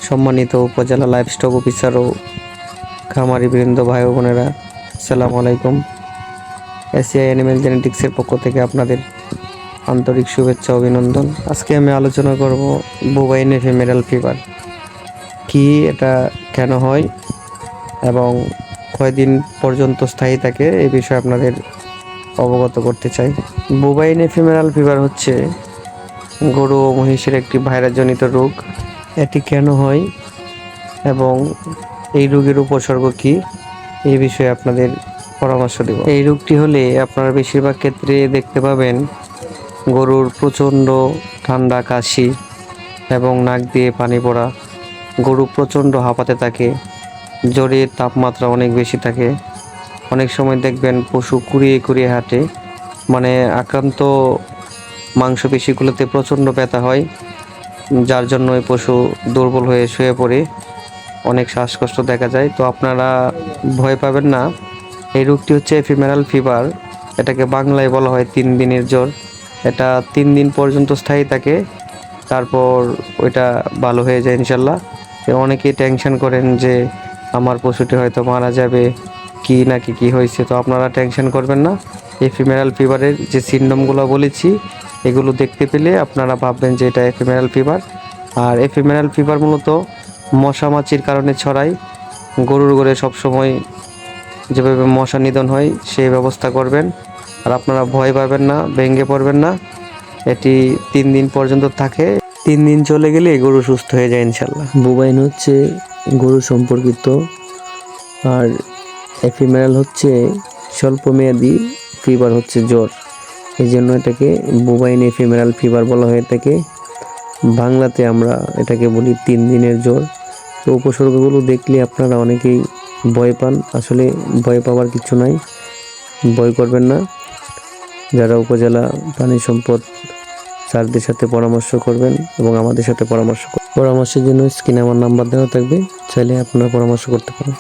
সম্মানিত উপজেলা livestock officer ও খামারি বৃন্দ ভাই ও বোনেরা, আসসালামু আলাইকুম। এসিআই অ্যানিমেল জেনেটিক্সের পক্ষ থেকে আপনাদের আন্তরিক শুভেচ্ছা অভিনন্দন। আজকে আমি আলোচনা করব বোবাইন এফিমেরাল ফিভার কি, এটা কেন হয় এবং কয়দিন পর্যন্ত স্থায়ী থাকে এই বিষয়ে আপনাদের অবগত করতে চাই। বোবাইন এফিমেরাল ফিভার হচ্ছে গরু ও মহিষের একটি ভাইরাসজনিত রোগ। এটি কেন হয় এবং এই রোগের উপসর্গ কি, এই বিষয়ে আপনাদের পরামর্শ দেব। এই রোগটি হলে আপনারা বেশিরভাগ ক্ষেত্রে দেখতে পাবেন গরুর প্রচণ্ড ঠান্ডা কাশি এবং নাক দিয়ে পানি পড়া, গরু প্রচণ্ড হাঁপাতে থাকে, জ্বরের তাপমাত্রা অনেক বেশি থাকে। অনেক সময় দেখবেন পশু কুড়িয়ে কুড়িয়ে হাঁটে, মানে আক্রান্ত মাংসপেশিগুলোতে প্রচণ্ড ব্যথা হয়, যার জন্য ওই পশু দুর্বল হয়ে শুয়ে পড়ে, অনেক শ্বাসকষ্ট দেখা যায়। তো আপনারা ভয় পাবেন না, এই রোগটি হচ্ছে এফিমেরাল ফিভার। এটাকে বাংলায় বলা হয় 3 দিনের জ্বর। এটা 3 দিন পর্যন্ত স্থায়ী থাকে, তারপর ওইটা ভালো হয়ে যায় ইনশাল্লাহ। অনেকেই টেনশন করেন যে আমার পশুটি হয়তো মারা যাবে, কি নাকি কি হয়েছে। তো আপনারা টেনশন করবেন না, এফিমেরাল ফিভারের যে সিনড্রোমগুলো বলেছি এগুলো দেখতে পেলে আপনারা ভাববেন যে এটা এফিমেরাল ফিভার। আর এফিমেরাল ফিভার মূলত মশা মাছির কারণে ছড়ায়। গরুর ঘরে সবসময় যেভাবে মশা নিধন হয় সেই ব্যবস্থা করবেন। আর আপনারা ভয় পাবেন না, ভেঙে পড়বেন না। এটি 3 দিন পর্যন্ত থাকে, 3 দিন চলে গেলে গরু সুস্থ হয়ে যায় ইনশাল্লাহ। বোবাইন হচ্ছে গরু সম্পর্কিত, আর এফিমেরাল হচ্ছে স্বল্পমেয়াদী, ফিভার হচ্ছে জ্বর। এই জন্য এটাকে বোবাইন এফিমেরাল ফিভার বলা হয়ে থাকে। বাংলাতে আমরা এটাকে বলি 3 দিনের জ্বর। তো উপসর্গগুলো দেখলে আপনারা অনেকেই ভয় পান, আসলে ভয় পাওয়ার কিছু নাই, ভয় করবেন না। যারা উপজেলা প্রাণী সম্পদ স্যারদের সাথে পরামর্শ করবেন এবং আমাদের সাথে পরামর্শের জন্য স্ক্রিনে আমার নাম্বার দেওয়া থাকবে, চাইলে আপনারা পরামর্শ করতে পারেন।